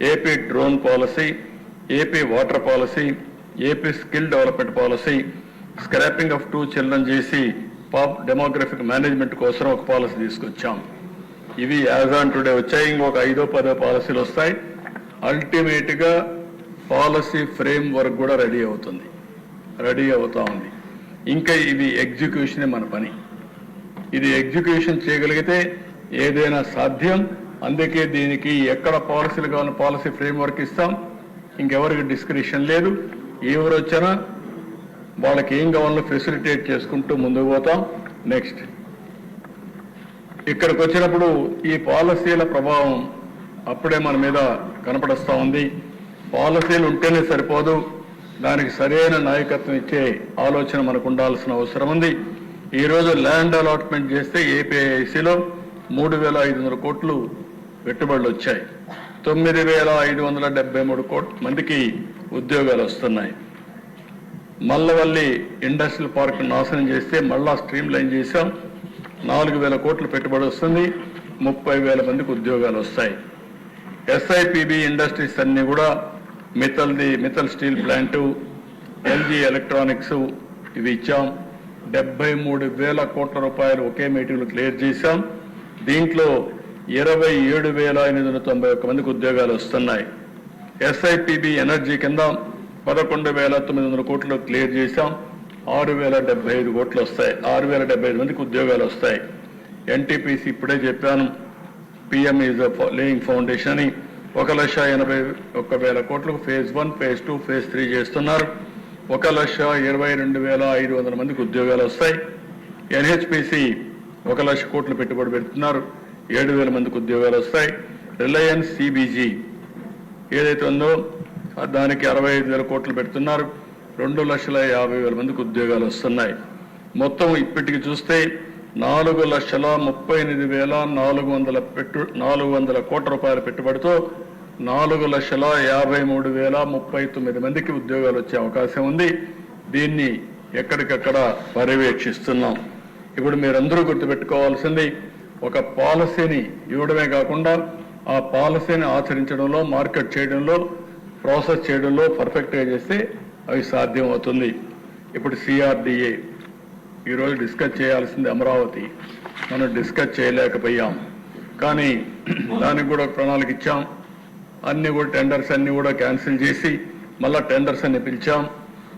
AP drone policy, AP water policy, AP skill development policy, scrapping of 2 children చేసి demographic management కోసం ఒక policy తీసుకొచ్చాం. ఇవి as on today వచ్చాయి. ఇంకొక 5-10 పాలసీలు వస్తాయి. అల్టిమేట్ గా పాలసీ ఫ్రేమ్ వర్క్ కూడా రెడీ అవుతా ఉంది. ఇంకా ఇది ఎగ్జిక్యూషనే మన పని. ఇది ఎగ్జిక్యూషన్ చేయగలిగితే ఏదైనా సాధ్యం. అందుకే దీనికి ఎక్కడ పాలసీలు కావాలని పాలసీ ఫ్రేమ్ వర్క్ ఇస్తాం. ఇంకెవరికి డిస్క్రిప్షన్ లేదు. ఎవరు వచ్చినా వాళ్ళకి ఏం కావాలో ఫెసిలిటేట్ చేసుకుంటూ ముందుకు పోతాం. నెక్స్ట్ ఇక్కడికి వచ్చినప్పుడు ఈ పాలసీల ప్రభావం అప్పుడే మన మీద కనపడస్తా ఉంది. పాలసీలు ఉంటేనే సరిపోదు, దానికి సరైన నాయకత్వం ఇచ్చే ఆలోచన మనకు ఉండాల్సిన అవసరం ఉంది. ఈరోజు ల్యాండ్ అలాట్మెంట్ చేస్తే ఏపీఐసిలో 3,500 కోట్లు పెట్టుబడులు వచ్చాయి. 9,573 కోట్ల మందికి ఉద్యోగాలు వస్తున్నాయి. మల్లవల్లి ఇండస్ట్రియల్ పార్క్ నాశనం చేస్తే మళ్ళా స్ట్రీమ్ లైన్ చేశాం. 4,000 కోట్లు పెట్టుబడి వస్తుంది. 30,000 మందికి ఉద్యోగాలు వస్తాయి. ఎస్ఐపిబి ఇండస్ట్రీస్ అన్ని కూడా Mittal steel plant, LG electronics ఇవి ఇచ్చాం. 73,000 కోట్ల రూపాయలు ఒకే మీటింగ్లో క్లియర్ చేశాం. దీంట్లో 27,891 మందికి ఉద్యోగాలు వస్తున్నాయి. ఎస్ఐపిబి ఎనర్జీ కింద 11,900 కోట్లు క్లియర్ చేశాం. 6,075 కోట్లు వస్తాయి. 6,075 మందికి ఉద్యోగాలు వస్తాయి. ఎన్టీపీసీ ఇప్పుడే చెప్పాను, పిఎం ఈజ్ లేయింగ్ ఫౌండేషన్ అని 1,81,000 కోట్లకు ఫేజ్ 1, ఫేజ్ 2, ఫేజ్ 3 చేస్తున్నారు. 1,22,500 మందికి ఉద్యోగాలు వస్తాయి. ఎన్హెచ్పిసి 1,00,000 కోట్లు పెట్టుబడి పెడుతున్నారు. 7,000 మందికి ఉద్యోగాలు వస్తాయి. రిలయన్స్ సిబిజీ ఏదైతే ఉందో దానికి 65,000 కోట్లు పెడుతున్నారు. 2,50,000 మందికి ఉద్యోగాలు వస్తున్నాయి. మొత్తం ఇప్పటికి చూస్తే 4,38,400 కోట్ల రూపాయల పెట్టుబడితో 4,53,039 మందికి ఉద్యోగాలు వచ్చే అవకాశం ఉంది. దీన్ని ఎక్కడికక్కడ పర్యవేక్షిస్తున్నాం. ఇప్పుడు మీరందరూ గుర్తుపెట్టుకోవాల్సింది, ఒక పాలసీని ఇవ్వడమే కాకుండా ఆ పాలసీని ఆచరించడంలో, మార్కెట్ చేయడంలో, ప్రాసెస్ చేయడంలో పర్ఫెక్ట్గా చేస్తే అవి సాధ్యం అవుతుంది. ఇప్పుడు సిఆర్డిఏ ఈరోజు డిస్కస్ చేయాల్సింది అమరావతి, మనం డిస్కస్ చేయలేకపోయాం. కానీ దానికి కూడా ప్రణాళిక ఇచ్చాం. అన్ని కూడా టెండర్స్ అన్ని కూడా క్యాన్సిల్ చేసి మళ్ళా టెండర్స్ అన్ని పిలిచాం.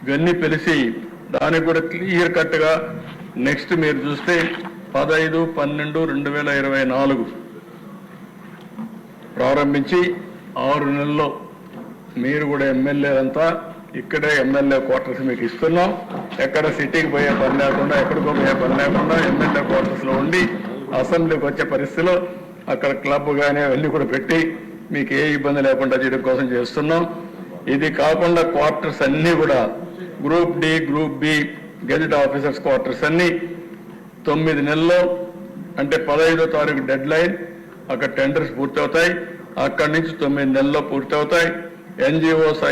ఇవన్నీ పిలిచి దానికి కూడా క్లియర్ కట్గా నెక్స్ట్ మీరు చూస్తే 15/12/2024 ప్రారంభించి 6 నెలల్లో మీరు కూడా ఎమ్మెల్యేలంతా ఇక్కడే ఎమ్మెల్యే క్వార్టర్స్ మీకు ఇస్తున్నాం. ఎక్కడ సిటీకి పోయే పని లేకుండా, ఎక్కడికో పోయే పని లేకుండా ఎమ్మెల్యే క్వార్టర్స్లో ఉండి అసెంబ్లీకి వచ్చే పరిస్థితిలో అక్కడ క్లబ్ కానీ అవన్నీ కూడా పెట్టి మీకు ఏ ఇబ్బంది లేకుండా చేయడం కోసం చేస్తున్నాం. ఇది కాకుండా క్వార్టర్స్ అన్నీ కూడా group D, group B gazette officers quarters అన్ని 9 నెలల్లో, అంటే 15వ తారీఖు డెడ్ లైన్, అక్కడ టెండర్స్ పూర్తవుతాయి. అక్కడి నుంచి 9 నెలల్లో పూర్తవుతాయి. NGOs,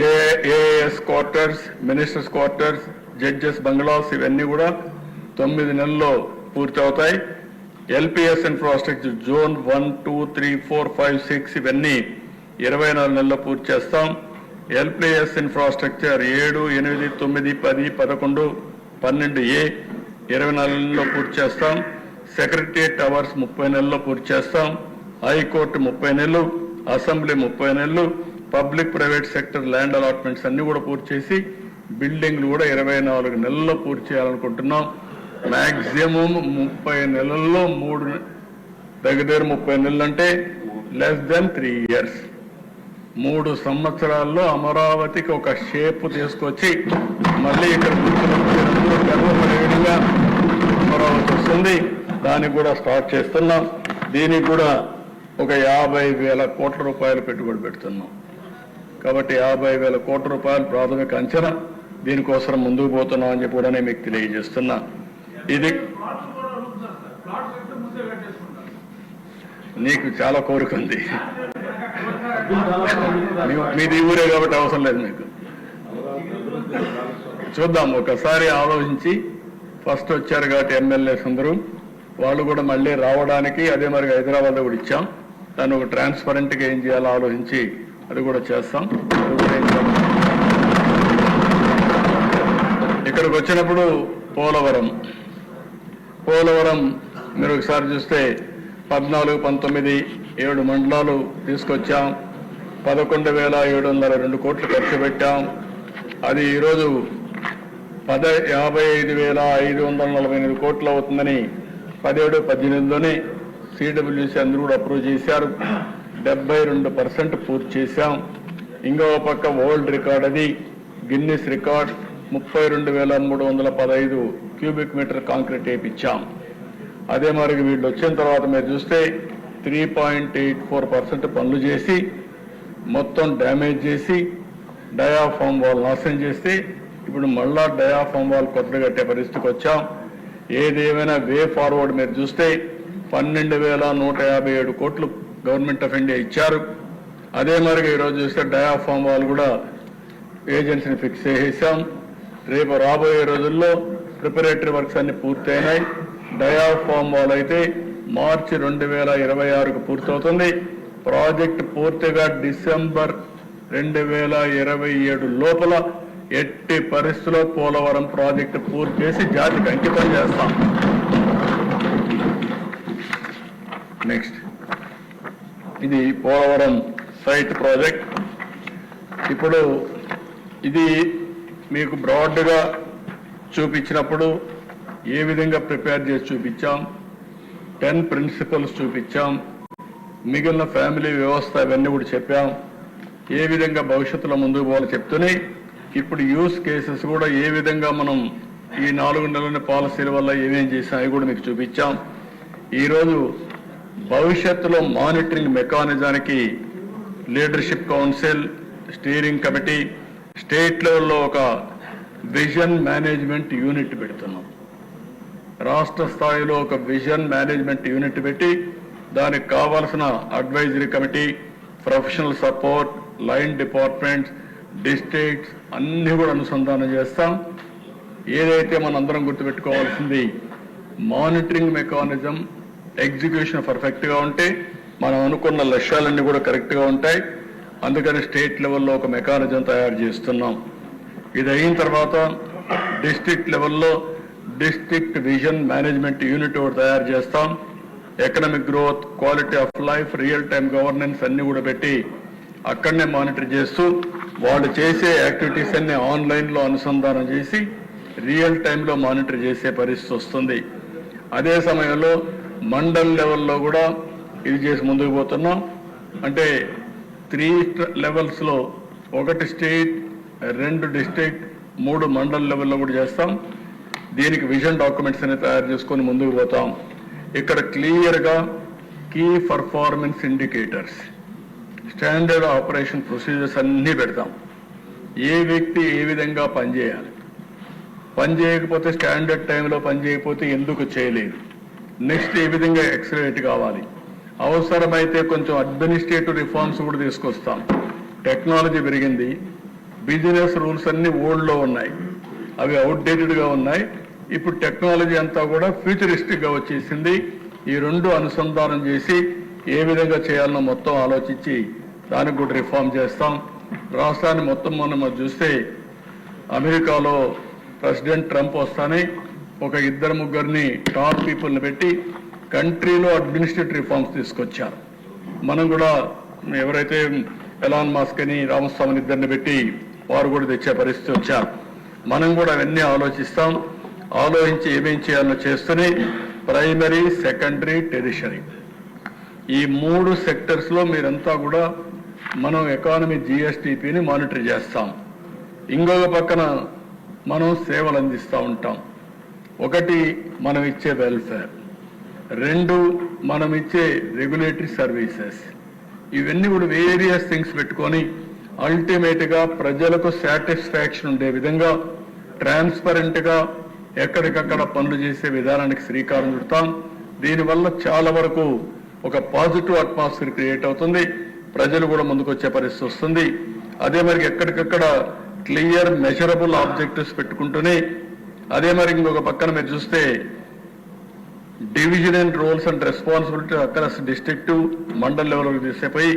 AAS quarters, ministers quarters, judges bungalows ఇవన్నీ కూడా 9 నెలల్లో పూర్తవుతాయి. ఎల్పిఎస్ ఇన్ఫ్రాస్ట్రక్చర్ జోన్ 1, 2, 3, 4, 5, 6 ఇవన్నీ 24 నెలల్లో పూర్తి చేస్తాం. ఎల్పిఎస్ ఇన్ఫ్రాస్ట్రక్చర్ 7, 8, 9, 10, 11, 12A 24 నెలల్లో పూర్తి చేస్తాం. సెక్రటరియట్ టవర్స్ 30 నెలల్లో పూర్తి చేస్తాం. హైకోర్టు 30 నెలలు, అసెంబ్లీ 30 నెలలు, public private sector land allotments అన్ని కూడా పూర్తి చేసి బిల్డింగ్లు కూడా 24 నెలల్లో పూర్తి చేయాలనుకుంటున్నాం. మాక్సిమం 30 నెలల్లో దగ్గర 30 నెలలు అంటే లెస్ దెన్ 3 ఇయర్స్. 3 సంవత్సరాల్లో అమరావతికి ఒక షేప్ తీసుకొచ్చి మళ్ళీ ఇక్కడ గర్వపడేవిధంగా అమరావతి వస్తుంది. దానికి కూడా స్టార్ట్ చేస్తున్నాం. దీనికి కూడా ఒక 50,000 కోట్ల రూపాయలు పెట్టుబడి పెడుతున్నాం. కాబట్టి 50,000 కోట్ల రూపాయలు ప్రాథమిక అంచనా. దీనికోసం ముందుకు పోతున్నాం అని చెప్పి కూడా నేను మీకు తెలియజేస్తున్నా. ఇది నీకు చాలా కోరిక ఉంది, మీది ఊరే కాబట్టి అవసరం లేదు మీకు. చూద్దాం, ఒకసారి ఆలోచించి. ఫస్ట్ వచ్చారు కాబట్టి ఎమ్మెల్యేస్ అందరూ, వాళ్ళు కూడా మళ్ళీ రావడానికి అదే మరి హైదరాబాద్లో కూడా ఇచ్చాం. దాన్ని ఒక ట్రాన్స్పరెంట్గా ఏం చేయాలో ఆలోచించి అది కూడా చేస్తాం. ఇక్కడికి వచ్చినప్పుడు పోలవరం మీరు ఒకసారి చూస్తే 14, 19, 7 మండలాలు తీసుకొచ్చాం. 11,702 కోట్లు ఖర్చు పెట్టాం. అది ఈరోజు 55,548 కోట్లు అవుతుందని 17-18లోనే సిడబ్ల్యూసీ అందరూ కూడా అప్రూవ్ చేశారు. 72% పూర్తి చేశాం. ఇంకో పక్క వరల్డ్ రికార్డ్ అది Guinness record 32,315 cubic metre concrete వేయించాం. అదే మరి వీళ్ళు వచ్చిన తర్వాత మీరు చూస్తే 3.84% పనులు చేసి మొత్తం డ్యామేజ్ చేసి డయాఫామ్ వాల్ నాశనం చేస్తే ఇప్పుడు మళ్ళా డయాఫామ్ వాల్ కొత్తగా కట్టే పరిస్థితికి వచ్చాం. ఏదేమైనా వే ఫార్వర్డ్ మీరు చూస్తే 12,157 కోట్లు గవర్నమెంట్ ఆఫ్ ఇండియా ఇచ్చారు. అదే మరి ఈరోజు చూస్తే డయాఫామ్ వాల్ కూడా ఏజెన్సీని ఫిక్స్ చేసేసాం. రేపు రాబోయే రోజుల్లో ప్రిపరేటరీ వర్క్స్ అన్ని పూర్తయినాయి. డయాఫామ్ వాల్ అయితే మార్చి 2026కు పూర్తవుతుంది. ప్రాజెక్ట్ పూర్తిగా డిసెంబర్ 2027 లోపల ఎట్టి పరిస్థితుల్లో పోలవరం ప్రాజెక్టు పూర్తి చేసి జాతికి అంకితం చేస్తాం. నెక్స్ట్ ఇది పోలవరం సైట్ ప్రాజెక్ట్. ఇప్పుడు ఇది మీకు బ్రాడ్గా చూపించినప్పుడు ఏ విధంగా ప్రిపేర్ చేసి చూపించాం, 10 ప్రిన్సిపల్స్ చూపించాం, మిగిలిన ఫ్యామిలీ వ్యవస్థ ఇవన్నీ కూడా చెప్పాం. ఏ విధంగా భవిష్యత్తులో ముందుకు పోవాలో చెప్తూనే ఇప్పుడు యూస్ కేసెస్ కూడా ఏ విధంగా మనం ఈ 4 నెలల పాలసీల వల్ల ఏమేం చేసాం అవి కూడా మీకు చూపించాం. ఈరోజు భవిష్యత్తులో మానిటరింగ్ మెకానిజానికి leadership council, steering committee, state లెవెల్లో ఒక విజన్ మేనేజ్మెంట్ యూనిట్ పెడుతున్నాం. రాష్ట్ర స్థాయిలో ఒక విజన్ మేనేజ్మెంట్ యూనిట్ పెట్టి దానికి కావాల్సిన advisory committee, professional support, line departments, districts అన్ని కూడా అనుసంధానం చేస్తాం. ఏదైతే మనందరం గుర్తుపెట్టుకోవాల్సింది మానిటరింగ్ మెకానిజం ఎగ్జిక్యూషన్ పర్ఫెక్ట్గా ఉంటే మనం అనుకున్న లక్ష్యాలన్నీ కూడా కరెక్ట్గా ఉంటాయి. అందుకని స్టేట్ లెవెల్లో ఒక మెకానిజం తయారు చేస్తున్నాం. ఇది అయిన తర్వాత డిస్ట్రిక్ట్ లెవెల్లో డిస్ట్రిక్ట్ విజన్ మేనేజ్మెంట్ యూనిట్ ఒకటి తయారు చేస్తాం. Economic growth, quality of life, real time governance అన్ని కూడా పెట్టి అక్కడనే మానిటర్ చేస్తూ వాళ్ళు చేసే యాక్టివిటీస్ అన్ని ఆన్లైన్లో అనుసంధానం చేసి రియల్ టైంలో మానిటర్ చేసే పరిస్థితి వస్తుంది. అదే సమయంలో మండల్ లెవెల్లో కూడా ఇది చేసి ముందుకు పోతున్నాం. అంటే 3 లెవెల్స్లో 1 స్టేట్, 2 డిస్ట్రిక్ట్, 3 మండల్ లెవెల్లో కూడా చేస్తాం. దీనికి విజన్ డాక్యుమెంట్స్ అన్ని తయారు చేసుకొని ముందుకు పోతాం. ఇక్కడ క్లియర్గా key performance indicators, standard operation procedures అన్నీ పెడతాం. ఏ వ్యక్తి ఏ విధంగా పనిచేయాలి, పని చేయకపోతే స్టాండర్డ్ టైంలో పని చేయకపోతే ఎందుకు చేయలేదు, నెక్స్ట్ ఏ విధంగా ఎక్సలరేట్ కావాలి, అవసరమైతే కొంచెం అడ్మినిస్ట్రేటివ్ రిఫార్మ్స్ కూడా తీసుకొస్తాం. టెక్నాలజీ పెరిగింది, బిజినెస్ రూల్స్ అన్ని ఓల్డ్లో ఉన్నాయి, అవి అవుట్డేటెడ్గా ఉన్నాయి. ఇప్పుడు టెక్నాలజీ అంతా కూడా ఫ్యూచరిస్టిక్గా వచ్చేసింది. ఈ 2 అనుసంధానం చేసి ఏ విధంగా చేయాలనో మొత్తం ఆలోచించి దానికి కూడా రిఫార్మ్ చేస్తాం. రాష్ట్రాన్ని మొత్తం మనం చూస్తే అమెరికాలో ప్రెసిడెంట్ ట్రంప్ వస్తానే ఒక 2-3 టాప్ పీపుల్ని పెట్టి కంట్రీలో అడ్మినిస్ట్రేటివ్ రిఫార్మ్స్ తీసుకొచ్చారు. మనం కూడా ఎవరైతే ఎలాన్ మాస్క్ అని రామస్వామిని 2 పెట్టి వారు కూడా తెచ్చే పరిస్థితి వచ్చారు. మనం కూడా అవన్నీ ఆలోచిస్తాం. ఆలోచించి ఏమేం చేయాలో చేస్తూనే ప్రైమరీ, సెకండరీ, టెరిషరీ ఈ 3 సెక్టర్స్లో మీరంతా కూడా మనం ఎకానమీ జిఎస్టిపిని మానిటర్ చేస్తాం. ఇంకొక పక్కన మనం సేవలు అందిస్తూ ఉంటాం. 1 మనం ఇచ్చే వెల్ఫేర్, 2 మనం ఇచ్చే రెగ్యులేటరీ సర్వీసెస్, ఇవన్నీ కూడా వేరియస్ థింగ్స్ పెట్టుకొని అల్టిమేట్గా ప్రజలకు సాటిస్ఫాక్షన్ ఉండే విధంగా ట్రాన్స్పరెంట్గా ఎక్కడికక్కడ పనులు చేసే విధానానికి శ్రీకారం చుడతాం. దీనివల్ల చాలా వరకు ఒక పాజిటివ్ అట్మాస్ఫియర్ క్రియేట్ అవుతుంది. ప్రజలు కూడా ముందుకు వచ్చే పరిస్థితి వస్తుంది. అదే మరి ఎక్కడికక్కడ క్లియర్ మెజరబుల్ ఆబ్జెక్టివ్స్ పెట్టుకుంటూనే అదే మరి ఇంకొక పక్కన మీరు చూస్తే division in roles and responsibility across district mandal లెవెల్కి తీసుకుపోయి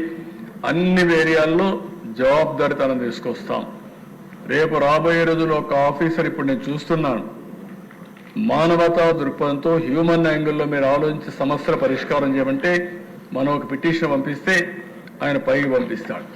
అన్ని ఏరియాల్లో జవాబుదారీతనం తీసుకొస్తాం. రేపు రాబోయే రోజుల్లో ఒక ఆఫీసర్ ఇప్పుడు నేను చూస్తున్నాను మానవతా దృక్పథంతో హ్యూమన్ యాంగిల్లో మీరు ఆలోచించి సమస్యల పరిష్కారం చేయమంటే మనం ఒక పిటిషన్ పంపిస్తే ఆయన పైకి పంపిస్తాడు.